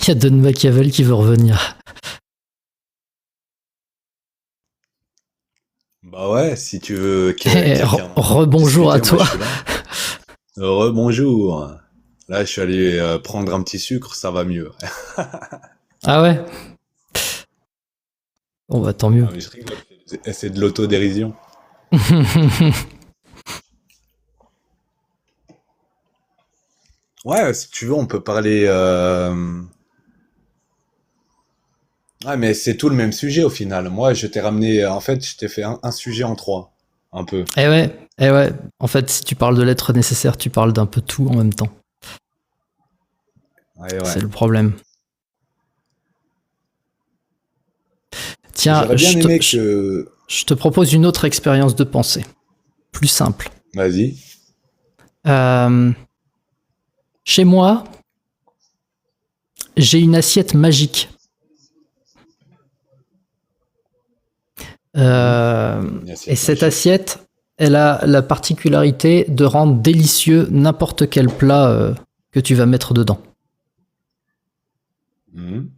Il y a Don Machiavel qui veut revenir. Bah ouais, si tu veux quelqu'un Rebonjour à discuter, moi je toi. suis là. Rebonjour. Là, je suis allé prendre un petit sucre, ça va mieux. Ah ouais? Bon bah tant mieux. Ah, mais je rigole, c'est de l'autodérision. Ouais, si tu veux, on peut parler. Ouais, mais c'est tout le même sujet au final. Moi, je t'ai ramené. En fait, je t'ai fait un sujet en trois. Un peu. Eh ouais. En fait, si tu parles de l'être nécessaire, tu parles d'un peu tout en même temps. Ouais, ouais. C'est le problème. Tiens, J'aurais bien aimé que. je te propose une autre expérience de pensée. Plus simple. Vas-y. Euh, Chez moi, j'ai une assiette magique. Mhm. Une Et assiette cette magique. assiette, elle a la particularité de rendre délicieux n'importe quel plat que tu vas mettre dedans. Mhm.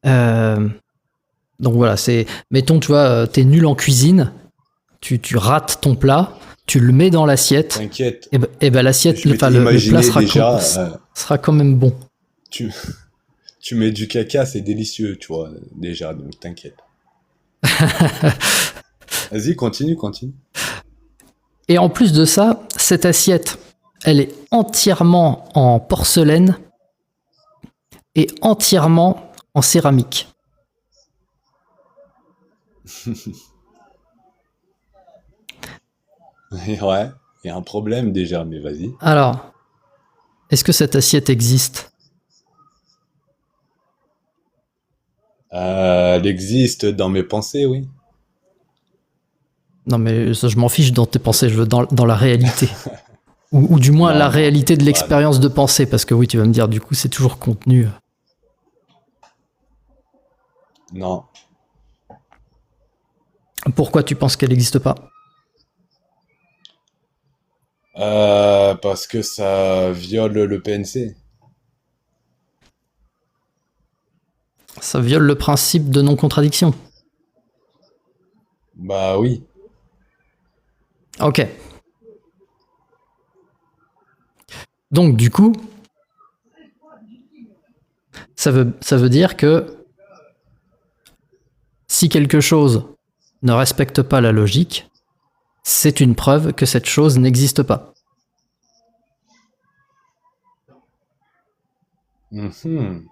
Euh, donc voilà, c'est, mettons, tu vois, t'es nul en cuisine, tu rates ton plat, tu le mets dans l'assiette, T'inquiète. et ben l'assiette, Je m'étais le plat imaginé déjà. sera quand même bon. Tu, tu mets du caca, c'est délicieux, tu vois, déjà, donc t'inquiète. Vas-y, continue, continue. Et en plus de ça, cette assiette, elle est entièrement en porcelaine et entièrement en céramique. Ouais, il y a un problème déjà, mais vas-y. Alors, est-ce que cette assiette existe? Elle existe dans mes pensées, oui. Non, mais ça, je m'en fiche dans tes pensées, je veux dans la réalité. Ou du moins la Non, non, réalité de bah non. l'expérience de pensée, parce que oui, tu vas me dire, du coup, c'est toujours contenu. Non. Pourquoi tu penses qu'elle n'existe pas? Parce que ça viole le PNC. Ça viole le principe de non-contradiction. Bah oui. Ok. Donc, du coup, ça veut dire que si quelque chose ne respecte pas la logique, c'est une preuve que cette chose n'existe pas. Mhm.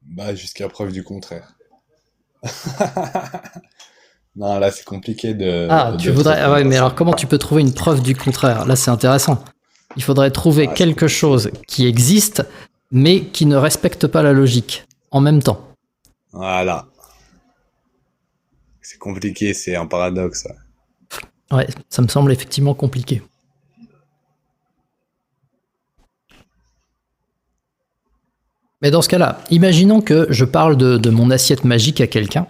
Bah jusqu'à preuve du contraire. Non, là c'est compliqué Ah, tu de te voudrais. Ah ouais, répondre à mais ça. alors comment tu peux trouver une preuve du contraire? Là, c'est intéressant. Il faudrait trouver Ah, c'est quelque compliqué. chose qui existe, mais qui ne respecte pas la logique en même temps. Voilà. C'est compliqué, c'est un paradoxe. Ouais. Ouais, ça me semble effectivement compliqué. Mais dans ce cas-là, imaginons que je parle de mon assiette magique à quelqu'un,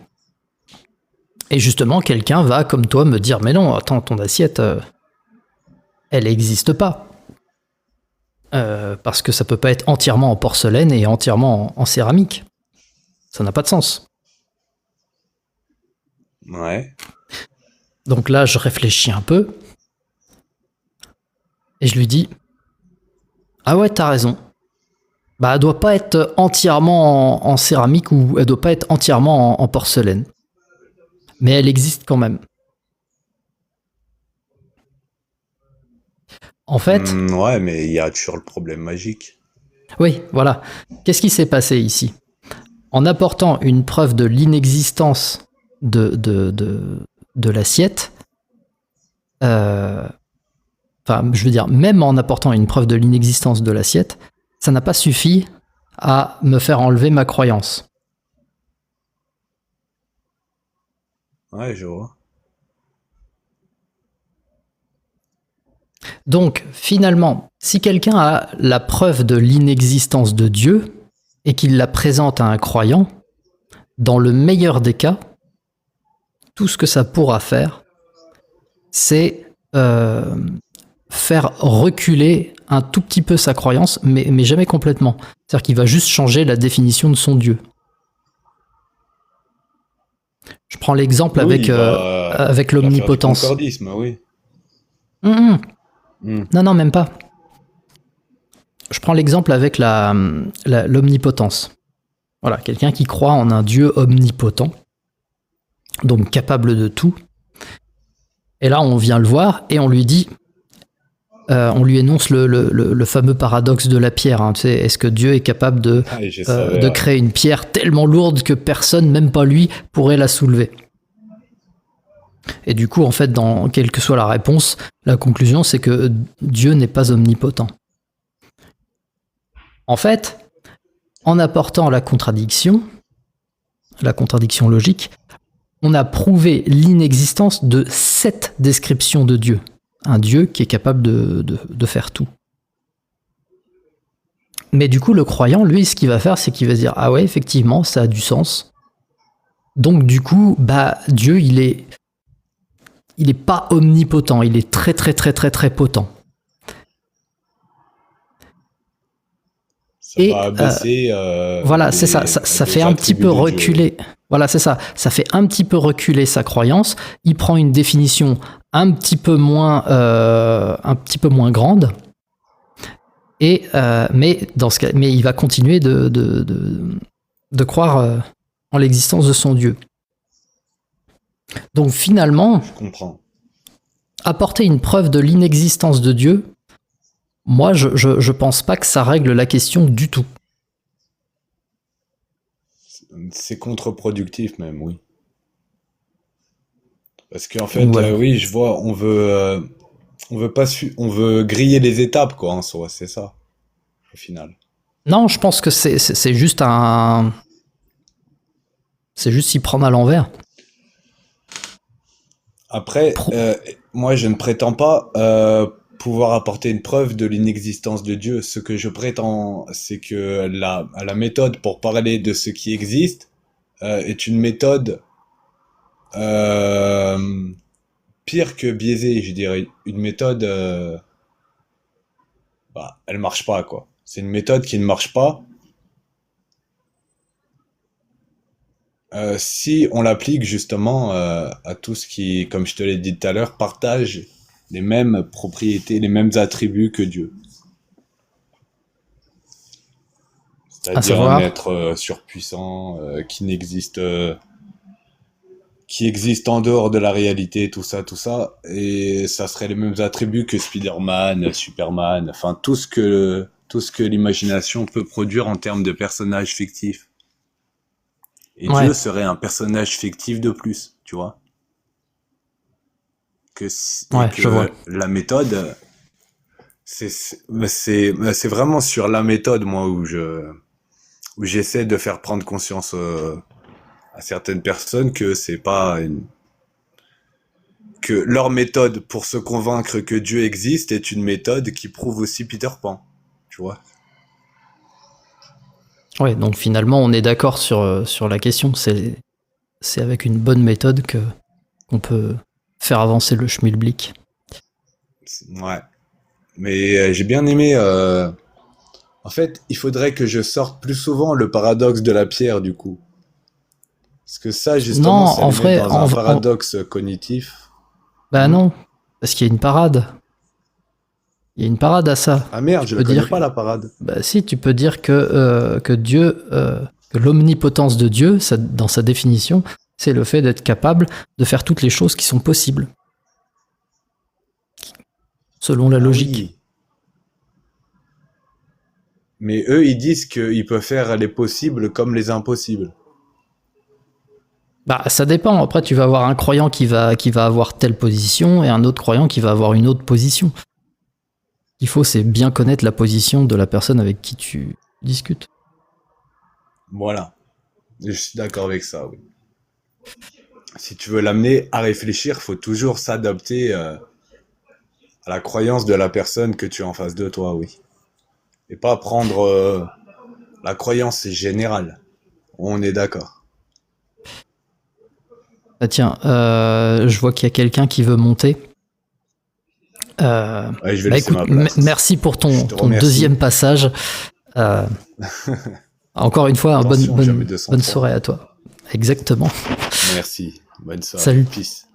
et justement, quelqu'un va, comme toi, me dire, mais non, attends, ton assiette, elle n'existe pas. Parce que ça peut pas être entièrement en porcelaine et entièrement en céramique. Ça n'a pas de sens. Ouais. Donc là, je réfléchis un peu, et je lui dis, ah ouais, t'as raison. Bah, elle doit pas être entièrement en céramique ou elle doit pas être entièrement en porcelaine. Mais elle existe quand même. En fait, Ouais, mais il y a toujours le problème magique. oui, voilà. Qu'est-ce qui s'est passé ici? En apportant une preuve de l'inexistence de l'assiette, euh, enfin, je veux dire, même en apportant une preuve de l'inexistence de l'assiette, ça n'a pas suffi à me faire enlever ma croyance. Ouais, je vois. Donc, finalement, si quelqu'un a la preuve de l'inexistence de Dieu et qu'il la présente à un croyant, dans le meilleur des cas, tout ce que ça pourra faire, c'est euh, faire reculer un tout petit peu sa croyance, mais jamais complètement. C'est-à-dire qu'il va juste changer la définition de son Dieu. Je prends l'exemple Oui, avec il va faire du l'omnipotence. concordisme, oui. Hum, hum. Hmm. Non, non, même pas. Je prends l'exemple avec l'omnipotence. Voilà, quelqu'un qui croit en un Dieu omnipotent, donc capable de tout. Et là, on vient le voir et on lui dit, on lui énonce le fameux paradoxe de la pierre. Hein, tu sais, est-ce que Dieu est capable Ah, et je savais, de ouais. créer une pierre tellement lourde que personne, même pas lui, pourrait la soulever? Et du coup, en fait, quelle que soit la réponse, la conclusion, c'est que Dieu n'est pas omnipotent. En fait, en apportant la contradiction logique, on a prouvé l'inexistence de cette description de Dieu. Un Dieu qui est capable de faire tout. Mais du coup, le croyant, lui, ce qu'il va faire, c'est qu'il va se dire, ah ouais, effectivement, ça a du sens. Donc du coup, bah, Dieu, il est pas omnipotent, il est très très très très très potent. Ça va Et abaisser voilà, c'est ça, ça fait les un petit attributs peu de Dieu, oui. reculer. Voilà, c'est ça. Ça fait un petit peu reculer sa croyance. Il prend une définition un petit peu moins grande. Et mais dans ce cas, mais il va continuer de croire en l'existence de son Dieu. Donc finalement, Je comprends. apporter une preuve de l'inexistence de Dieu, moi, je pense pas que ça règle la question du tout. C'est contre-productif même, oui. Parce qu'en fait, Voilà. oui, je vois, on veut pas on veut griller les étapes, quoi, en soi, c'est ça, au final. Non, je pense que c'est juste c'est juste s'y prendre à l'envers. Après, moi, je ne prétends pas pouvoir apporter une preuve de l'inexistence de Dieu. Ce que je prétends, c'est que la méthode pour parler de ce qui existe est une méthode euh, pire que biaisée, je dirais. Une méthode, bah, elle marche pas, quoi. C'est une méthode qui ne marche pas. Si on l'applique justement à tout ce qui, comme je te l'ai dit tout à l'heure, partage les mêmes propriétés, les mêmes attributs que Dieu. À C'est-à-dire un savoir, être surpuissant qui existe en dehors de la réalité, tout ça, tout ça. Et ça serait les mêmes attributs que Spider-Man, Superman, enfin tout ce que l'imagination peut produire en termes de personnages fictifs. Et ouais, Dieu serait un personnage fictif de plus, tu vois. Et ouais, je vois. que la méthode, c'est vraiment sur la méthode, moi, où j'essaie de faire prendre conscience à certaines personnes que c'est pas que leur méthode pour se convaincre que Dieu existe est une méthode qui prouve aussi Peter Pan, tu vois. Ouais, donc finalement, on est d'accord sur la question. C'est avec une bonne méthode qu'on peut faire avancer le schmilblick. Ouais. Mais j'ai bien aimé. En fait, il faudrait que je sorte plus souvent le paradoxe de la pierre, du coup. Parce que ça, Non, justement, ça en les met vrai, dans un paradoxe cognitif. bah Hmm. non, parce qu'il y a une parade. Il y a une parade à ça. Ah merde, Tu je la peux connais dire, pas, la parade. bah si, tu peux dire que Dieu, que l'omnipotence de Dieu, dans sa définition, c'est le fait d'être capable de faire toutes les choses qui sont possibles, selon la Ah logique. oui. Mais eux, ils disent qu'ils peuvent faire les possibles comme les impossibles. Bah, ça dépend. Après, tu vas avoir un croyant qui va avoir telle position et un autre croyant qui va avoir une autre position. Ce qu'il faut, c'est bien connaître la position de la personne avec qui tu discutes. Voilà. Je suis d'accord avec ça, oui. Si tu veux l'amener à réfléchir, faut toujours s'adapter à la croyance de la personne que tu as en face de toi, oui. Et pas prendre la croyance générale. On est d'accord. Ah tiens, je vois qu'il y a quelqu'un qui veut monter. Ouais, je vais laisser ma place. Merci pour ton Je te remercie. deuxième passage. Encore une fois, Attention, jamais bonne 203. soirée à toi. Exactement. Merci. Bonne soirée. Salut. Peace.